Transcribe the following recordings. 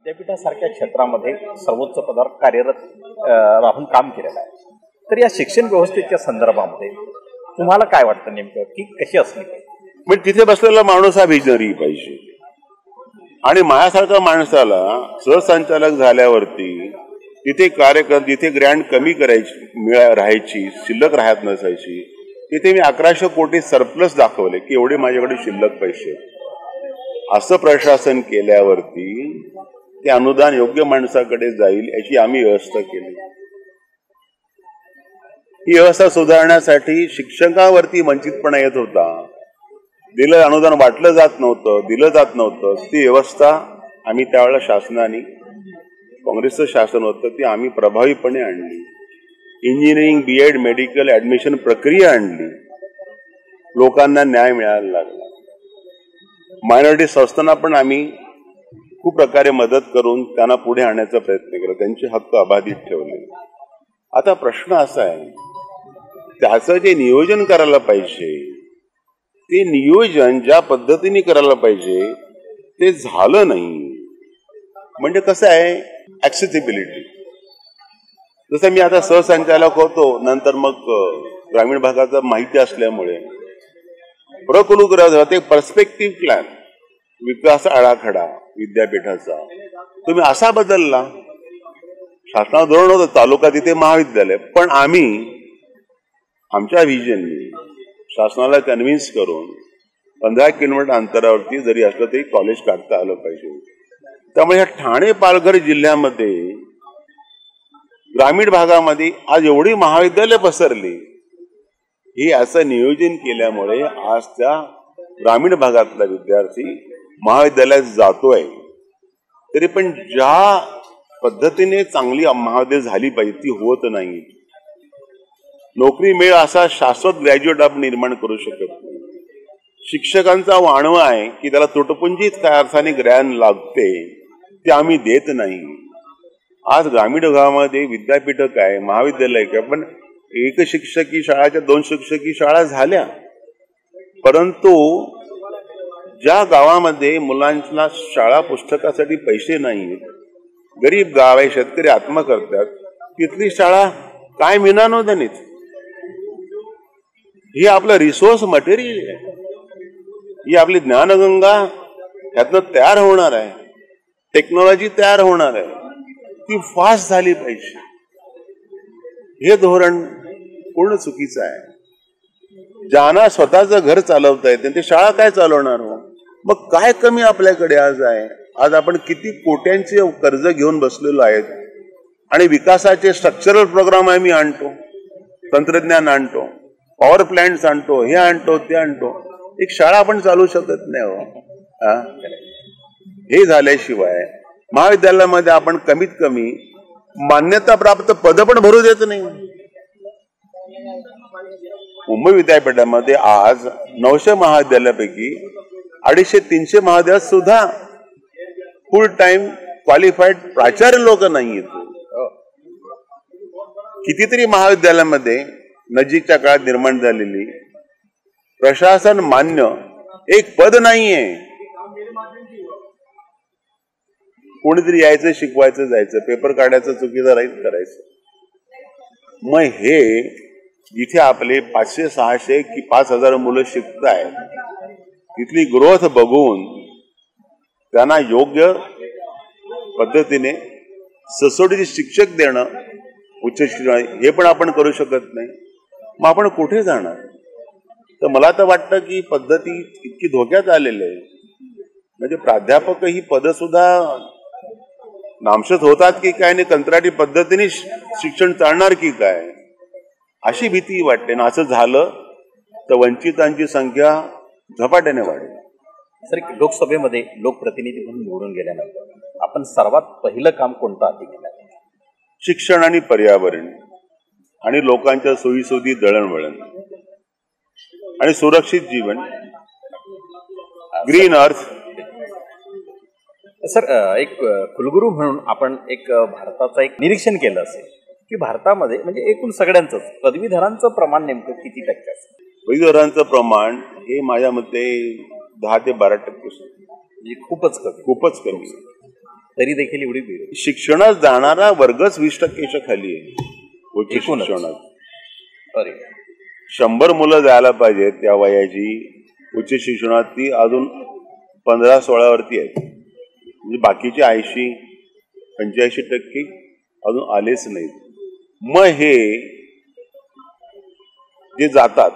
विद्यापीठासारख्या क्षेत्रामध्ये सर्वोच्च पदावर कार्यरत राहून काम केलेलं आहे. तर या शिक्षण व्यवस्थेच्या संदर्भामध्ये तुम्हाला काय वाटतं नेमकं की कशी असली पाहिजे? म्हणजे तिथे बसलेला माणूस हा विजनरी पाहिजे आणि माझ्यासारख्या माणसाला सहसंचालक झाल्यावरती तिथे कार्यक्रम जिथे ग्रँड कमी करायची राहायची शिल्लक राहत नसायची तिथे मी 1100 कोटी सरप्लस दाखवले की एवढे माझ्याकडे शिल्लक पैसे. असं प्रशासन केल्यावरती ते अनुदान योग्य माणसाकडे जाईल याची आम्ही व्यवस्था केली. ही व्यवस्था सुधारण्यासाठी शिक्षकावरती वंचितपणा येत होता, दिलं अनुदान वाटलं जात नव्हतं, दिलं जात नव्हतं. ती व्यवस्था आम्ही त्यावेळेला शासनाने काँग्रेसचं शासन होतं ती आम्ही प्रभावीपणे आणली. इंजिनिअरिंग BEd मेडिकल ऍडमिशन प्रक्रिया आणली. लोकांना न्याय मिळायला लागला. मायनॉरिटी संस्थांना पण आम्ही खूप प्रकारे मदत करून त्यांना पुढे आणण्याचा प्रयत्न केला, त्यांचे हक्क अबाधित ठेवले. आता प्रश्न असा आहे त्याचं जे नियोजन करायला पाहिजे ते नियोजन ज्या पद्धतीने करायला पाहिजे ते झालं नाही. म्हणजे कसं आहे ऍक्सेसिबिलिटी. जसं मी आता सहसंचालक होतो नंतर मग ग्रामीण भागाचा माहिती असल्यामुळे प्रकुलगुरू ते पर्स्पेक्टिव्ह प्लॅन विकास आराखडा विद्यापीठाचा तुम्ही असा बदलला. शासनाचं धोरण होतं तालुका तिथे महाविद्यालय, पण आम्ही आमच्या व्हिजननी शासनाला कन्व्हिन्स करून 15 किलोमीटर अंतरावरती जरी असलं तरी कॉलेज काढता आलं पाहिजे. त्यामुळे ह्या ठाणे पालघर जिल्ह्यामध्ये ग्रामीण भागामध्ये आज एवढी महाविद्यालय पसरली. हे असं नियोजन केल्यामुळे आज त्या ग्रामीण भागातला विद्यार्थी महाविद्यालयात जातोय. तरी पण ज्या पद्धतीने चांगली महाविद्यालय झाली पाहिजे ती होत नाही. नोकरी मिळेल असा शाश्वत ग्रॅज्युएट आपण निर्माण करू शकत नाही. शिक्षकांचा वाणवा आहे की त्याला तुटपुंजीत काय अर्थाने ज्ञान लागते ते आम्ही देत नाही. आज ग्रामीण भागामध्ये विद्यापीठ काय महाविद्यालय काय पण एक शिक्षकी शाळाच्या 2 शिक्षकी शाळा झाल्या, परंतु ज्या गावामध्ये मुलांना शाळा पुस्तकासाठी पैसे नाहीत, गरीब गाव आहे, शेतकरी आत्मा करतात, तिथली शाळा काय मिळणार. ही आपलं रिसोर्स मटेरियल आहे, ही आपली ज्ञानगंगा यातनं तयार होणार आहे, टेक्नॉलॉजी तयार होणार आहे, ती फास्ट झाली पाहिजे. हे धोरण पूर्ण चुकीचं आहे. ज्यांना स्वतःचं घर चालवता येते ते शाळा काय चालवणार हो? मग काय कमी आपल्याकडे आज आहे? आज आपण किती कोट्यांचे कर्ज घेऊन बसलेलो आहेत आणि विकासाचे स्ट्रक्चरल प्रोग्राम आम्ही आणतो, तंत्रज्ञान आणतो, पॉवर प्लांट्स आणतो, हे आणतो ते आणतो. एक शाळा आपण चालू शकत नाही हो. हे झाल्याशिवाय महाविद्यालयामध्ये आपण कमीत कमी मान्यता प्राप्त पद पण भरू देत नाही. मुंबई विद्यापीठामध्ये आज 900 महाविद्यालयापैकी 250-300 महाविद्यालयात सुद्धा फुल टाइम क्वालिफाईड प्राचार्य लोक नाहीयेत. कितीतरी महाविद्यालयामध्ये नजीकच्या काळात निर्माण झालेली प्रशासन मान्य एक पद नाहीये. कोणीतरी यायचं, शिकवायचं, जायचं, पेपर काढायचं, चुकीचं राईट करायचं. मग हे जिथे आपले 500-600 की 5000 मुलं शिकतायत तिथली ग्रोथ बघून त्यांना योग्य पद्धतीने ससोटीचे शिक्षक देणं, उच्च शिक्षण हे पण आपण करू शकत नाही. मग आपण कुठे जाणार? तर मला तर वाटतं की पद्धती इतकी धोक्यात आलेली आहे. म्हणजे प्राध्यापक ही पद सुद्धा नामशेष होतात की काय आणि कंत्राटी पद्धतीने शिक्षण चालणार की काय अशी भीती वाटते ना. असं झालं तर वंचितांची संख्या झपाट्याने वाढेल. सर, लोकसभेमध्ये लोकप्रतिनिधी म्हणून निवडून गेल्यानंतर आपण सर्वात पहिलं काम कोणतं आधी केलं? शिक्षण आणि पर्यावरण आणि लोकांच्या सोयीसुविधी, दळणवळण आणि सुरक्षित जीवन, ग्रीन अर्थ. सर, एक कुलगुरू म्हणून आपण एक भारताचं एक निरीक्षण केलं असेल की भारतामध्ये म्हणजे एकूण सगळ्यांचंच पदवीधरांचं प्रमाण नेमकं किती टक्के असेल? पदवीधरांचं प्रमाण हे माझ्या मते 10 ते 12% म्हणजे खूपच कमी. तरी देखील एवढी भीड. शिक्षणात जाणारा वर्गच 20%च्या खाली आहे उच्च शिक्षणात. अरे 100 मुलं जायला पाहिजेत त्या वयाची उच्च शिक्षणात, ती अजून 15-16 वरती आहेत. म्हणजे बाकीचे 80-85% अजून आलेच नाहीत. मग हे जे जातात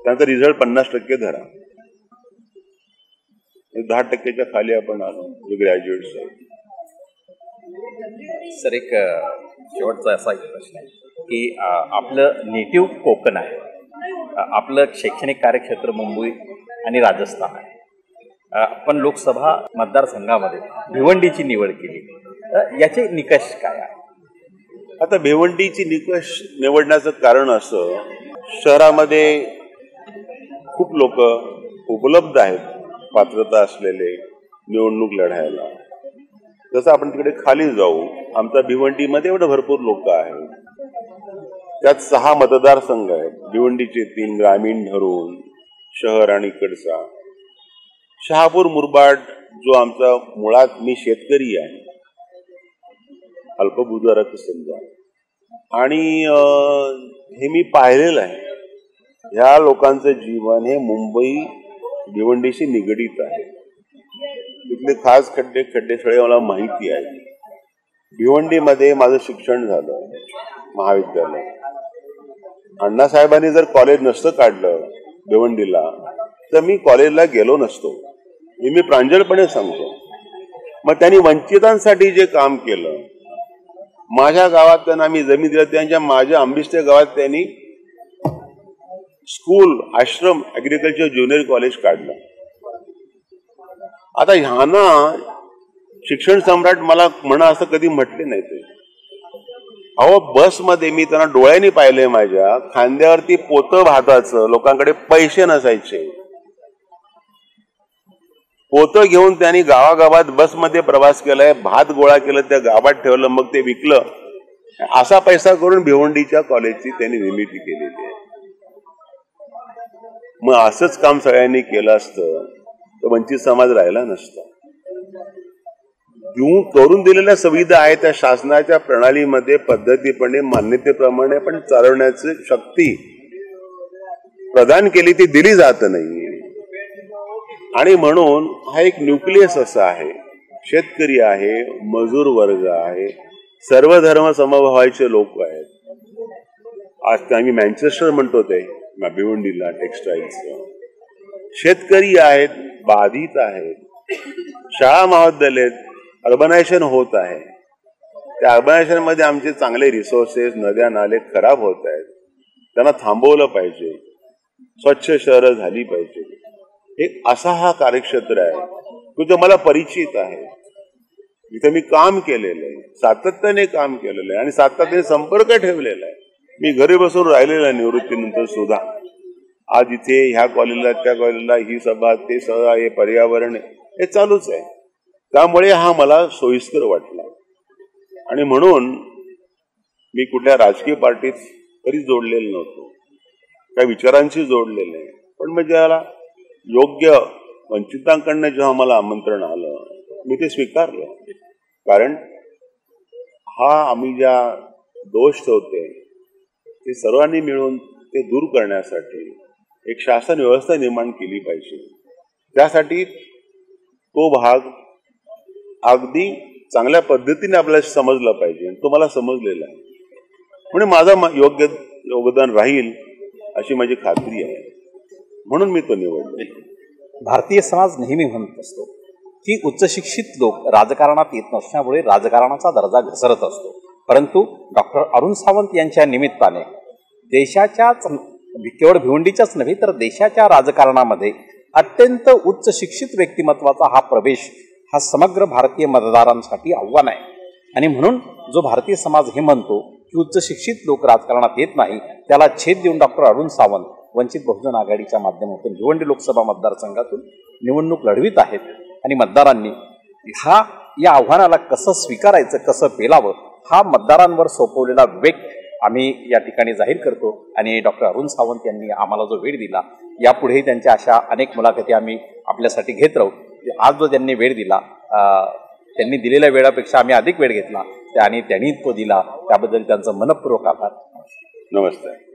त्यांचा रिझल्ट 50% धरा, 10%च्या खाली आपण आलो जे ग्रॅज्युएट्स आहेत. सर एक शेवटचा असा एक प्रश्न आहे की आपलं नेटिव्ह कोकण आहे, आपलं शैक्षणिक कार्यक्षेत्र मुंबई आणि राजस्थान आहे, पण लोकसभा मतदारसंघामध्ये भिवंडीची निवड केली, याचे निकष काय आहे? आता भिवंडीची निकष निवडण्याचं कारण असं, शहरामध्ये खूप लोक उपलब्ध आहेत पात्रता असलेले निवडणूक लढायला. जसं आपण तिकडे खाली जाऊ, आमच्या भिवंडीमध्ये एवढं भरपूर लोक आहेत. त्यात 6 मतदारसंघ आहेत, भिवंडीचे 3 ग्रामीण धरून शहर आणि इकडचा. शहापूर मुरबाड जो आमचा मुळात मी शेतकरी आहे, अल्पभूधारक समजा, आणि हे मी पाहिलेलं आहे. ह्या लोकांचं जीवन हे मुंबई भिवंडीशी निगडीत आहे. तिथले खास खड्डे सगळे मला माहिती आहे. भिवंडीमध्ये माझं शिक्षण झालं महाविद्यालय. अण्णासाहेबांनी जर कॉलेज नसतं काढलं भिवंडीला तर मी कॉलेजला गेलो नसतो, हे मी प्रांजळपणे सांगतो. मग त्यांनी वंचितांसाठी जे काम केलं, माझ्या गावात त्यांना आम्ही जमीन दिलं, त्यांच्या माझ्या आंबिस्ते गावात त्यांनी स्कूल, आश्रम, ऍग्रिकल्चर ज्युनियर कॉलेज काढलं. आता ह्यांना शिक्षण सम्राट मला म्हणा असं कधी म्हटले नाही. ते अहो बसमध्ये मी त्यांना डोळ्यांनी पाहिले, माझ्या खांद्यावरती पोतं भाताचं, लोकांकडे पैसे नसायचे, पोतं घेऊन त्यांनी गावागावात बसमध्ये प्रवास केलाय, भात गोळा केलं, त्या गावात ठेवलं, मग ते विकलं. असा पैसा करून भिवंडीच्या कॉलेजची त्यांनी निर्मिती केलेली आहे. मग असंच काम सगळ्यांनी केलं असतं तर वंचित समाज राहिला नसता. करून दिलेल्या सुविधा आहेत त्या शासनाच्या प्रणालीमध्ये पद्धतीपणे मान्यतेप्रमाणे पण चालवण्याची शक्ती प्रदान केली, ती दिली जात नाही. आणि म्हणून हा एक न्यूक्लियस असा आहे, शेतकरी आहे, मजूर वर्ग आहे, सर्व धर्म समभावाचे लोक आहेत. आज आम्ही मँचेस्टर म्हणतो ते भिवंडीला टेक्स्टाईल्स, शेतकरी आहेत, बाधित आहेत, शाळा महाविद्यालय, अर्बनायझेशन होत आहे. त्या अर्बनायझेशन मध्ये आमचे चांगले रिसोर्सेस, नद्या नाले खराब होत आहेत, त्यांना थांबवलं पाहिजे, स्वच्छ शहरं झाली पाहिजे. एक असा हा कार्यक्षेत्र आहे, तो मला परिचित आहे. इथे मी काम केलेलं आहे, सातत्याने काम केलेलं आहे आणि सातत्याने संपर्क ठेवलेला आहे. मी घरी बसून राहिलेला आहे निवृत्तीनंतर सुद्धा. आज इथे ह्या कॉलेजला, त्या कॉलेजला, ही सभा, ते सभा, हे पर्यावरण, हे चालूच आहे. त्यामुळे हा मला सोयीस्कर वाटला आणि म्हणून मी कुठल्या राजकीय पार्टीत कधी जोडलेलं नव्हतो, काही विचारांशी जोडलेलं आहे. पण म्हणजे याला योग्य वंचितांकडनं जेव्हा मला आमंत्रण आलं मी ते स्वीकारलं. कारण हा आम्ही ज्या दोष होते ते सर्वांनी मिळून ते दूर करण्यासाठी एक शासन व्यवस्था निर्माण केली पाहिजे. त्यासाठी तो भाग अगदी चांगल्या पद्धतीने आपल्याला समजला पाहिजे, तो मला समजलेला आहे. म्हणजे माझा योग्य योगदान राहील अशी माझी खात्री आहे, म्हणून मी तो निवडले. भारतीय समाज नेहमी म्हणत असतो की उच्च शिक्षित लोक राजकारणात येत नसल्यामुळे राजकारणाचा दर्जा घसरत असतो. परंतु डॉक्टर अरुण सावंत यांच्या निमित्ताने देशाच्याच, केवळ भिवंडीच्याच नव्हे तर देशाच्या राजकारणामध्ये अत्यंत उच्च शिक्षित व्यक्तिमत्वाचा हा प्रवेश हा समग्र भारतीय मतदारांसाठी आव्हान आहे. आणि म्हणून जो भारतीय समाज हे म्हणतो की उच्च शिक्षित लोक राजकारणात येत नाही, त्याला छेद देऊन डॉक्टर अरुण सावंत वंचित बहुजन आघाडीच्या माध्यमातून भिवंडी लोकसभा मतदारसंघातून निवडणूक लढवित आहेत. आणि मतदारांनी या आव्हानाला कसं स्वीकारायचं, कसं पेलावं, हा मतदारांवर सोपवलेला वेग आम्ही या ठिकाणी जाहीर करतो. आणि डॉक्टर अरुण सावंत यांनी आम्हाला जो वेळ दिला, यापुढेही त्यांच्या अशा अनेक मुलाखती आम्ही आपल्यासाठी घेत राहू. आज जो त्यांनी वेळ दिला त्यांनी दिलेल्या वेळापेक्षा आम्ही अधिक वेळ घेतला आणि त्यांनी तो दिला त्याबद्दल त्यांचा मनपूर्वक आभार. नमस्ते.